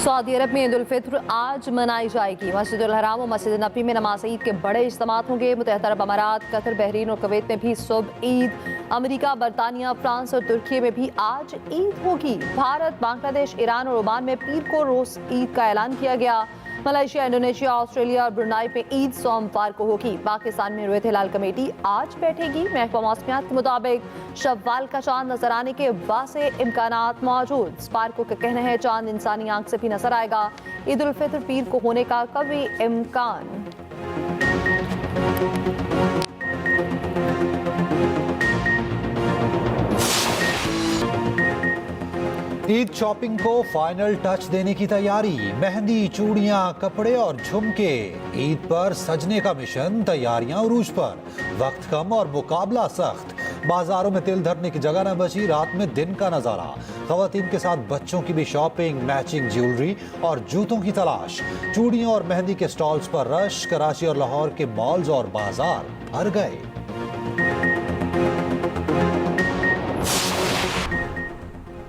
Saudi अरब में ईद उल फित्र आज मनाई जाएगी। मस्जिद उल हराम और मस्जिद नबी में नमाज ईद के बड़े इज्तिमात होंगे। मुत्तहदा अरब अमारात, कतर, बहरीन और कुवैत में भी सुबह ईद। अमेरिका, बरतानिया, फ्रांस और तुर्की में भी आज ईद होगी। भारत, बांग्लादेश, ईरान और ओमान में पीर को रोज ईद का ऐलान किया गया। मलेशिया, इंडोनेशिया, ऑस्ट्रेलिया और ब्रुनाई में ईद सोमवार को होगी। पाकिस्तान में रुयत हिलाल कमेटी आज बैठेगी। महकमा मौसमियात के मुताबिक शव्वाल का चांद नजर आने के वासे इम्कानात मौजूद। स्पार्को का कहना है चांद इंसानी आंख से भी नजर आएगा। ईद उल फित्र पीर को होने का कभी इम्कान। ईद शॉपिंग को फाइनल टच देने की तैयारी। मेहंदी, चूड़ियां, कपड़े और झुमके। ईद पर सजने का मिशन, तैयारियां उरूज पर। वक्त कम और मुकाबला सख्त। बाजारों में तिल धरने की जगह न बची। रात में दिन का नजारा। खवातीन के साथ बच्चों की भी शॉपिंग, मैचिंग ज्वेलरी और जूतों की तलाश। चूड़ियों और मेहंदी के स्टॉल्स पर रश। कराची और लाहौर के मॉल्स और बाजार भर गए।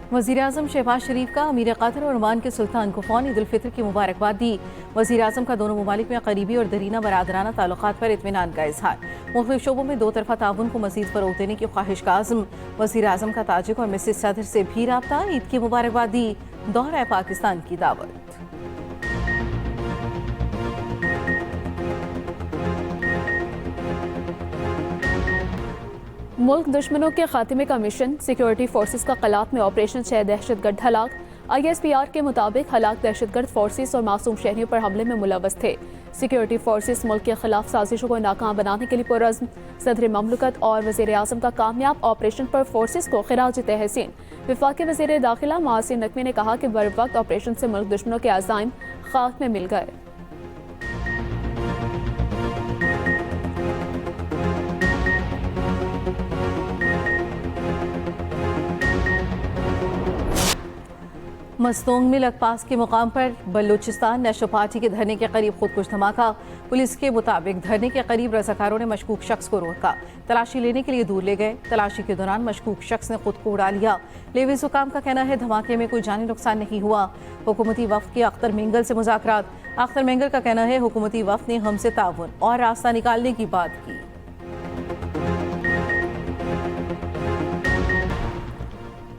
वज़ीर-ए-आज़म शहबाज शरीफ का अमीर कतर और ओमान के सुल्तान को फ़ौन ईद उल फित्र की मुबारकबाद दी। वज़ीर-ए-आज़म का दोनों ममालिक में करीबी और दरीना बरादराना ताल्लुकात पर इत्मीनान का इजहार। मुख्तलिफ शोबों में दो तरफा ताउन को मज़ीद फ़रोग़ देने की ख्वाहिश का आज़म। वज़ीर-ए-आज़म का ताजिक और मिसिस सदर से भी राब्ता। ईद की मुबारकबाद दी। दौरा पाकिस्तान की दावत। मुल्क दुश्मनों के खात्मे का मिशन। सिक्योरिटी फोर्सेस का कलात में ऑपरेशन 6 दहशतगर्द हलाक। ISPR के मुताबिक हलाक दहशतगर्द फोर्सेस और मासूम शहरियों पर हमले में मुलव्वस थे। सिक्योरिटी फोर्सेस मुल्क के खिलाफ साजिशों को नाकाम बनाने के लिए पुरअज़्म। सदर ममलकत और वज़ीर-ए-आज़म का कामयाब ऑपरेशन पर फोर्सेस को खिराज तहसीन। वफाकी वज़ीर दाखिला मोहसिन नकवी ने कहा कि बर वक्त ऑपरेशन से मुल्क दुश्मनों के अज़ाइम खाक में मिल गए। मस्तोंग में लकपास के मुकाम पर बलूचिस्तान नेशनल पार्टी के धरने के करीब खुदकुश धमाका। पुलिस के मुताबिक धरने के करीब रज़ाकारों ने मशकूक शख्स को रोका। तलाशी लेने के लिए दूर ले गए। तलाशी के दौरान मशकूक शख्स ने खुद को उड़ा लिया। लेविस हुकाम का कहना है धमाके में कोई जानी नुकसान नहीं हुआ। हुकूमती वफ़द के अख्तर मेंगल से मुज़ाकरात। अख्तर मेंगल का कहना है हुकूमती वफ़द ने हमसे ताउन और रास्ता निकालने की बात की।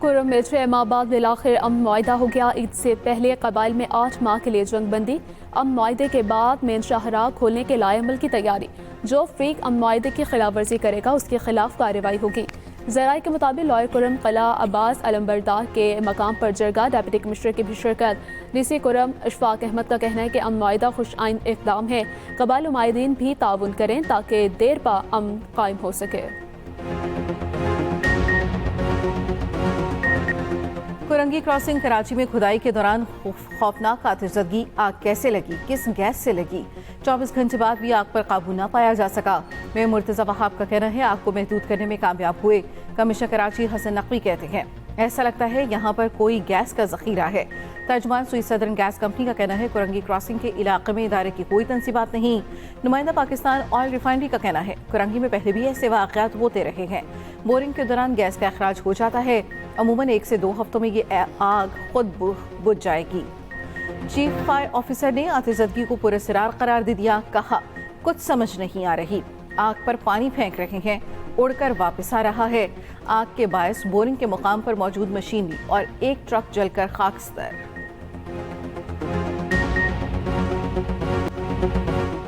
कुर्रम मिलिट्री इमाबाद में आखिर अमन मुआहिदा हो गया। ईद से पहले कबाइल में 8 माह के लिए जंग बंदी। अमन मुआहिदे के बाद मेन शाहराह खोलने के लाएमल की तैयारी। जो फ्रीक अमन मुआहिदे की खिलाफ वर्जी करेगा उसके खिलाफ कार्रवाई होगी। ज़राए के मुताबिक लॉयर कुर्रम कला अब्बास अलम्बरदार के मकाम पर जरगा। डिप्टी कमिश्नर की भी शिरकत। DC कुर्रम अशफाक अहमद का कहना है कि अमन मुआहिदा खुश आइन इक़दाम है। कबाइल नुमाइंदीन भी ताउन करें ताकि देर पा अमन कायम हो सके। कुरंगी क्रॉसिंग कराची में खुदाई के दौरान खौफनाक आतिशज़दगी। आग कैसे लगी, किस गैस से लगी? 24 घंटे बाद भी आग पर काबू न पाया जा सका। मेयर मुर्तज़ा वहाब का कहना है आग को महदूद करने में कामयाब हुए। कमिश्नर कराची हसन नकवी कहते हैं ऐसा लगता है यहाँ पर कोई गैस का जखीरा है। तर्जुमान सुई सदर्न गैस कंपनी का कहना है कुरंगी क्रॉसिंग के इलाके में इदारे की कोई तंसीबात नहीं। नुमाइंदा पाकिस्तान ऑयल रिफाइनरी का कहना है कुरंगी में पहले भी ऐसे वाक़यात होते रहे हैं। बोरिंग के दौरान गैस का अखराज हो जाता है। अमूमन 1 से 2 हफ्तों में ये आग खुद बुझ जाएगी। चीफ फायर ऑफिसर ने आतिशज़दगी को पुरअसरार करार दे दिया। कहा कुछ समझ नहीं आ रही। आग पर पानी फेंक रहे हैं, उड़कर वापस आ रहा है। आग के बायस बोरिंग के मुकाम पर मौजूद मशीनरी और एक ट्रक जलकर खाकस्तर।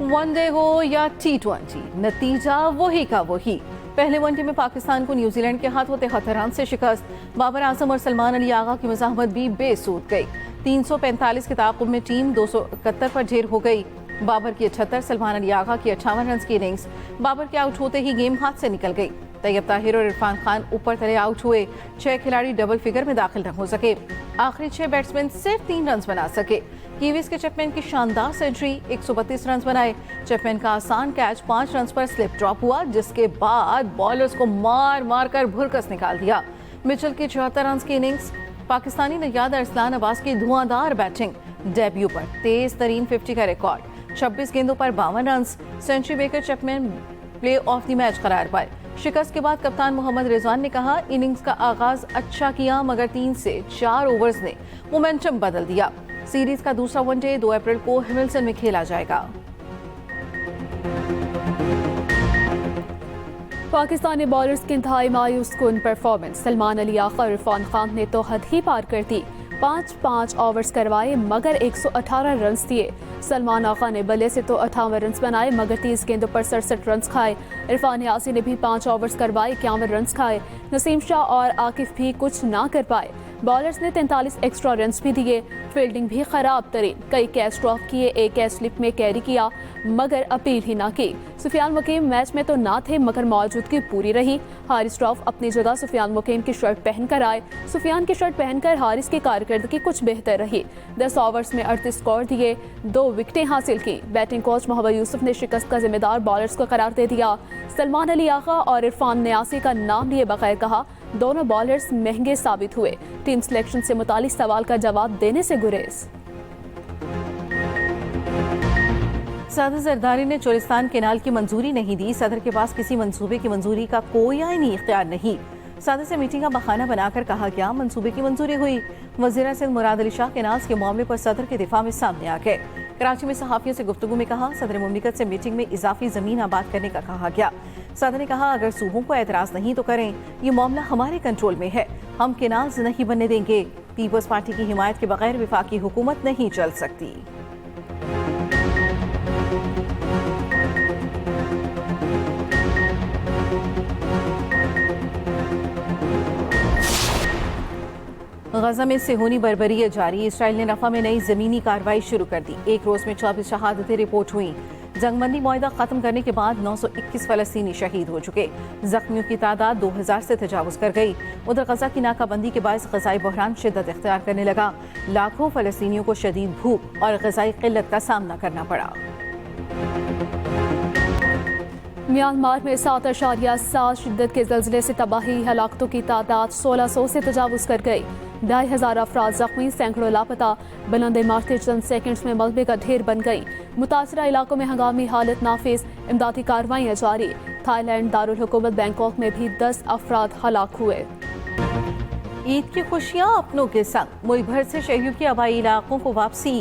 वनडे हो या T20, नतीजा वही का वही। पहले वनडे में पाकिस्तान को न्यूजीलैंड के हाथों 73 रन से शिकस्त। बाबर आजम और सलमान अली आगा की मज़ाहमत भी बेसूद गई। 345 के ताक़ुब में टीम 271 पर ढेर हो गई। बाबर की 78, सलमान अली आगा की 58 रन की इनिंग्स। बाबर के आउट होते ही गेम हाथ से निकल गई। तैयब ताहिर और इरफान खान ऊपर तले आउट हुए। 6 खिलाड़ी डबल फिगर में दाखिल न हो सके। आखिरी 6 बैट्समैन सिर्फ 3 रन बना सके। कीवीज के चैपमैन की शानदार सेंचुरी, 132 रन बनाए। चैपमैन का आसान कैच 5 रन पर स्लिप ड्रॉप हुआ, जिसके बाद बॉलर्स को मार मार कर भुरकस निकाल दिया। मिचेल की 74 रन की इनिंग्स। पाकिस्तानी नैयाद अरसलान अब्बास की धुआंधार बैटिंग। डेब्यू पर तेज तरीन 50 का रिकॉर्ड। 26 गेंदों पर 52 रन। सेंचुरी बेकर Chapman play of the match करार पाए। शिकस्त के बाद कप्तान मोहम्मद रिजवान ने कहा इनिंग्स का आगाज अच्छा किया मगर 3 से 4 ओवर्स ने मोमेंटम बदल दिया। सीरीज का दूसरा वनडे 2 अप्रैल को हिमिल्टन में खेला जाएगा। पाकिस्तानी बॉलर्स की इंतहाई मायूस कुन परफॉर्मेंस। सलमान अली आगा और इरफान खान ने तो हद ही पार कर दी। 5 ओवर्स करवाए मगर 118 रन दिए। सलमान आगा ने बल्ले से तो 58 रन बनाए मगर 30 गेंदों पर 67 रन खाए। इरफान यासी ने भी 5 ओवर्स करवाए 51 रन खाए। नसीम शाह और आकिफ भी कुछ ना कर पाए। बॉलर्स ने 43 एक्स्ट्रा रन भी दिए। फील्डिंग भी खराब तरीन, कई कैच ड्रॉप किए, एक कैच स्लिप में कैरी किया मगर अपील ही ना की। सुफियान मुकीम मैच में तो ना थे मगर मौजूदगी पूरी रही। हारिस रऊफ अपनी जगह सुफियान मुकीम की शर्ट पहनकर आए। सुफियान की शर्ट पहनकर हारिस की कारकर्दगी कुछ बेहतर रही। 10 ओवर्स में 38 स्कोर दिए, 2 विकेटें हासिल की। बैटिंग कोच मोहम्मद यूसुफ ने शिकस्त का जिम्मेदार बॉलर्स को करार दे दिया। सलमान अली आगा और इरफान न्यासी का नाम लिए बगैर कहा दोनों बॉलर्स महंगे साबित हुए। टीम सिलेक्शन से मुतालिक सवाल का जवाब देने से गुरेज। सदर जरदारी ने चोलिस्तान केनाल की मंजूरी नहीं दी। सदर के पास किसी मंसूबे की मंजूरी का कोई आईनी इख्तियार नहीं। सदर से मीटिंग का बहाना बनाकर कहा गया मंसूबे की मंजूरी हुई। वज़ीर सिंध मुराद अली शाह केनाल्स के मामले पर सदर के दिफा में सामने आ गए। कराची में सहाफ़ियों से गुफ्तगू में कहा सदर मुमलिकत से मीटिंग में इजाफी ज़मीन आबाद करने का कहा गया। सदर ने कहा अगर सूबों को एतराज़ नहीं तो करें, ये मामला हमारे कंट्रोल में है, हम केनाल्स नहीं बनने देंगे। पीपल्स पार्टी की हिमायत के बगैर विफाकी हुकूमत नहीं चल सकती। गजा में सेहूनी बर्बरी जारी। इसराइल ने रफा में नई जमीनी कार्रवाई शुरू कर दी। एक रोज में 24 शहादतें रिपोर्ट हुई। जंगबंदी मुआहदा खत्म करने के बाद 921 फलस्तीनी शहीद हो चुके। जख्मियों की तादाद 2000 से तजावुज कर गई। उधर गजा की नाकाबंदी के बायस गजाई बहरान शिद्दत इख्तियार करने लगा। लाखों फलस्तीनियों को शदीद भूख और गजाई किल्लत का सामना करना पड़ा। म्यांमार में 7.7 शिद्दत के जल्जले से तबाही, हलाकतों की तादाद 1600 से तजावुज कर गई। 2500 अफराद जख्मी, सैकड़ों लापता। बुलंद इमारतें चंद सेकंड्स में मलबे का ढेर बन गई। मुतासरा इलाकों में हंगामी हालत नाफिज, इमदादी कार्रवाइयाँ जारी। थाईलैंड दारुल हुकूमत बैंकॉक में भी 10 अफराद हलाक हुए। ईद की खुशियाँ अपनों के संग, मुल्क भर से शहरियों की आबाई इलाकों को वापसी।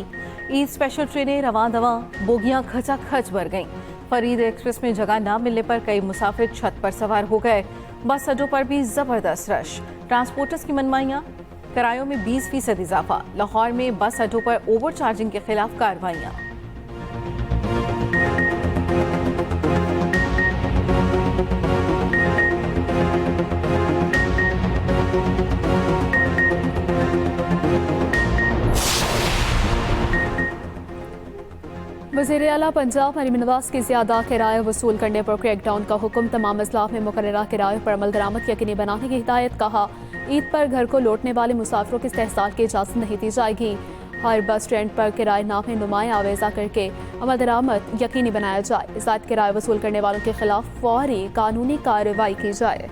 ईद स्पेशल ट्रेनें रवां दवां, बोगियाँ खचाखच भर गईं। फरीद एक्सप्रेस में जगह न मिलने पर कई मुसाफिर छत पर सवार हो गए। बस अड्डों पर भी जबरदस्त रश। ट्रांसपोर्टर्स की मनमाइयाँ, किरायों में 20% इजाफा। लाहौर में बस अड्डों पर ओवर चार्जिंग के खिलाफ कार्रवाइयाँ। वज़ीर आला पंजाब मरीम नवाज की ज़्यादा किराया वसूल करने पर क्रैकडाउन का हुक्म। तमाम अजलाह में मुकर्ररा किरायों पर अमल दरामद यकीनी बनाने की हिदायत। कहा ईद पर घर को लौटने वाले मुसाफिरों की इस्तेहसाल की इजाज़त नहीं दी जाएगी। हर बस स्टैंड पर किराएनामे नुमाया आवेजा करके अमल दरामद यकीनी बनाया जाए। ज़ायद किराया वसूल करने वालों के खिलाफ फौरी कानूनी कार्रवाई की जाए।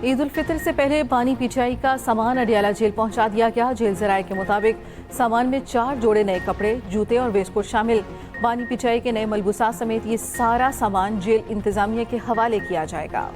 ईद उल फितर से पहले बानी पिचाई का सामान अडियाला जेल पहुंचा दिया गया। जेल जराये के मुताबिक सामान में 4 जोड़े नए कपड़े, जूते और वेस्टकोट शामिल। बानी पिचाई के नए मलबूसात समेत ये सारा सामान जेल इंतजामिया के हवाले किया जाएगा।